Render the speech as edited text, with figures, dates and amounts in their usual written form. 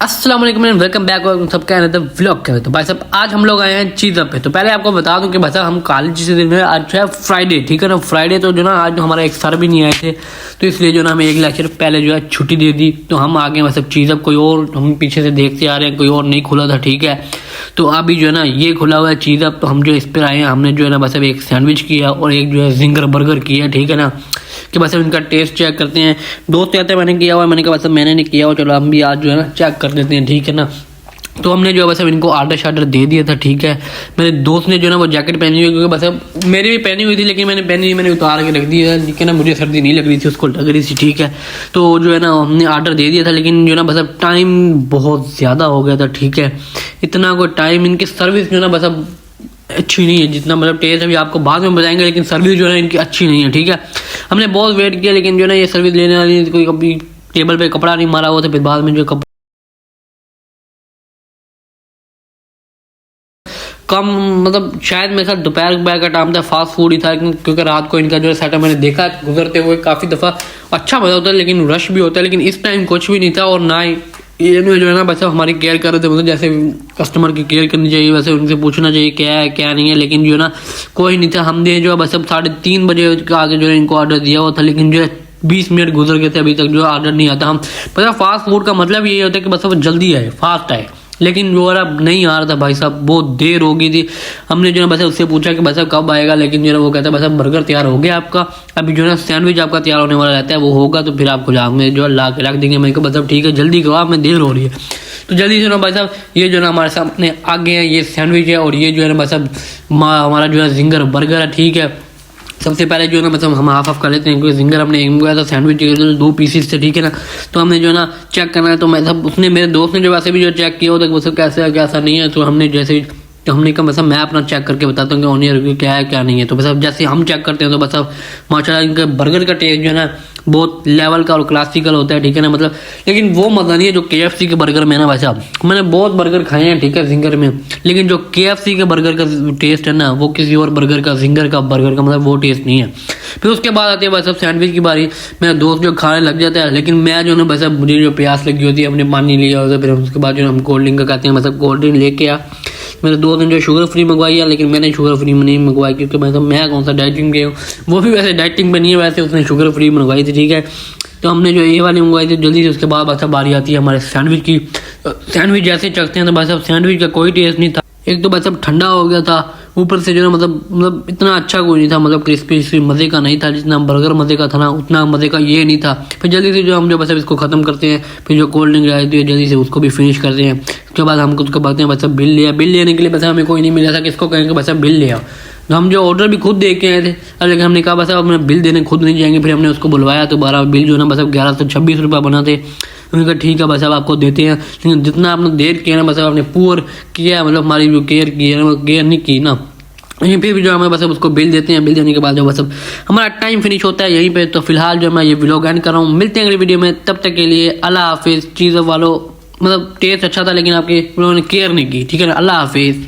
अस्सलाम वालेकुम and welcome back और सबका अनदर व्लॉग के। तो भाई साहब आज हम लोग आए हैं चीज़ पे। तो पहले आपको बता दूं कि भाई साहब हम कॉलेज से दिन में आज है फ्राइडे, ठीक है ना। फ्राइडे तो जो ना आज हमारा एक सर भी नहीं आए थे, तो इसलिए जो ना हमें एक लेक्चर पहले जो है छुट्टी दे दी। तो हम आ गए भाई साहब चीज़ कोई और हम पीछे से देखते आ रहे हैं, कोई और नहीं खुला था, ठीक है। तो अभी जो है ना ये खुला हुआ है चीज़। तो हम जो इस पर आए हैं, हमने जो है ना भाई साहब एक सैंडविच किया और एक जो है जिंगर बर्गर किया, ठीक है ना। कि बस इनका टेस्ट चेक करते हैं। दोस्त कहते हैं मैंने किया हुआ है, मैंने कहा बस मैंने नहीं किया हुआ, चलो हम भी आज जो है ना चेक कर देते हैं, ठीक है ना। तो हमने जो है बस इनको आर्डर दे दिया था, ठीक है। मेरे दोस्त ने जो है ना वो जैकेट पहनी हुई, क्योंकि बस मेरी भी पहनी हुई थी, लेकिन मैंने उतार के रख दिया, ठीक है ना। मुझे सर्दी नहीं लग रही थी, उसको लग रही थी, ठीक है। तो जो है ना हमने आर्डर दे दिया था, लेकिन जो है ना बस अब टाइम बहुत ज़्यादा हो गया था, ठीक है। इतना कोई टाइम, इनकी सर्विस जो है ना बस अब अच्छी नहीं है। जितना मतलब टेस्ट अभी आपको बाद में बताएंगे, लेकिन सर्विस जो है इनकी अच्छी नहीं है, ठीक है। हमने बहुत वेट किया, लेकिन जो है ना ये सर्विस लेने वाली कोई कभी टेबल पे कपड़ा नहीं मारा हुआ था। फिर बाद में जो कम मतलब शायद मेरे साथ दोपहर का टाइम था, फास्ट फूड ही था, क्योंकि रात को इनका जो है सेटअप मैंने देखा गुजरते हुए काफ़ी दफ़ा। अच्छा मज़ा होता है, लेकिन रश भी होता है। लेकिन इस टाइम कुछ भी नहीं था, और ना ही ये जो है ना बस हमारी केयर कर रहे थे। मतलब जैसे कस्टमर की केयर करनी चाहिए वैसे उनसे पूछना चाहिए क्या है क्या नहीं है, लेकिन जो है ना कोई नहीं था। हमने जो है बस अब 3:30 बजे के आगे जो है इनको ऑर्डर दिया हुआ था, लेकिन जो है 20 मिनट गुजर गए थे, अभी तक जो ऑर्डर नहीं आता। हम पता फास्ट फूड का मतलब यही होता है कि बस अब जल्दी आए, फास्ट आए, लेकिन जो अब नहीं आ रहा था भाई साहब, बहुत देर हो गई थी। हमने जो है बस उससे पूछा कि बस कब आएगा, लेकिन जो है वो कहता है बस बर्गर तैयार हो गया आपका, अभी जो है ना सैंडविच आपका तैयार होने वाला रहता है, वो होगा तो फिर आपको में जो है ला के रख देंगे। मैंने कहा बस ठीक है जल्दी करो आप, में देर हो रही है। तो जल्दी से ना भाई साहब ये जो है ना हमारे सामने आगे हैं, ये सैंडविच है, और ये जो है ना भाई साहब हमारा जो है जिंगर बर्गर है, ठीक है। सबसे पहले जो है ना मतलब हम हाफ कर लेते हैं, क्योंकि जिंगर हमने मंगवाया था, सैंडविच 2 पीसेस थे, ठीक है ना। तो हमने जो है ना चेक करना है, तो मैं सब उसने मेरे दोस्त ने जो वैसे भी जो चेक किया होता है वो सब कैसे है कैसा नहीं है। तो हमने जैसे तो हमने कहा बस मैं अपना चेक करके बताता हूँ कि ऑनियन क्या है क्या नहीं है। तो बस अब जैसे हम चेक करते हैं तो बस अब माशाल्लाह इनका बर्गर का टेस्ट जो है ना बहुत लेवल का और क्लासिकल होता है, ठीक है ना। मतलब लेकिन वो मज़ा नहीं है जो KFC के बर्गर में ना। वैसा मैंने बहुत बर्गर खाए हैं, ठीक है, जिंगर में, लेकिन जो KFC के बर्गर का टेस्ट है ना वो किसी और बर्गर का, जिंगर का बर्गर का मतलब वो टेस्ट नहीं है। फिर उसके बाद आती है बस अब सैंडविच की बारी। मेरा दोस्त जो खाने लग जाता है, लेकिन मैं जो है बस अब मुझे जो प्यास लगी होती है, हमने पानी लिया होता है, फिर उसके बाद जो हम कोल्ड ड्रिंक का कहते हैं, मतलब कोल्ड ड्रिंक लेके आ। मेरे दोस्त ने जो शुगर फ्री मंगवाई है, लेकिन मैंने शुगर फ्री में नहीं मंगवाई, क्योंकि मैं कौन सा डाइटिंग पे हूँ, वो भी वैसे डाइटिंग पे नहीं है, वैसे उसने शुगर फ्री मंगवाई थी, ठीक है। तो हमने जो ये वाली मंगवाई थी जल्दी से। उसके बाद बस बारी आती है हमारे सैंडविच की। सैंडविच जैसे चखते हैं तो बस अब सैंडविच का कोई टेस्ट नहीं था। एक तो बस अब ठंडा हो गया था, ऊपर से जो है मतलब इतना अच्छा कोई नहीं था, मतलब क्रिस्पी मज़े का नहीं था। जितना बर्गर मज़े का था ना उतना मज़े का ये नहीं था। फिर जल्दी से जो हम जो बस अब इसको ख़त्म करते हैं, फिर जो कोल्ड ड्रिंक आई थी जल्दी से उसको भी फिनिश करते हैं। उसके बाद हम उसको बताते हैं बस अब बिल लिया। बिल लेने के लिए बस हमें कोई नहीं मिला था, किसको कहेंगे बस अब बिल लिया। तो हम जो ऑर्डर भी खुद दे के आए थे, लेकिन हमने कहा बस अब अपना बिल देने खुद नहीं जाएंगे। फिर हमने उसको बुलवाया, तो 12 बिल जो है ना बस अब 1126 रुपये बना थे। उन्होंने कहा ठीक है बस अब आपको देते हैं, लेकिन जितना आपने देर किया ना बस अब आपने पूर किया, मतलब हमारी जो केयर की है ना वो केयर नहीं की ना। यहीं पे भी जो हमें बस अब उसको बिल देते हैं, बिल देने के बाद जो बस अब हमारा टाइम फिनिश होता है यहीं पे। तो फिलहाल जो मैं ये व्लॉग एंड कर रहा हूँ, मिलते हैं अगली वीडियो में, तब तक के लिए अल्लाह हाफिज़। चीज़ों वालों मतलब टेस्ट अच्छा था, लेकिन आपके उन्होंने केयर नहीं की, ठीक है ना। अल्लाह हाफिज़।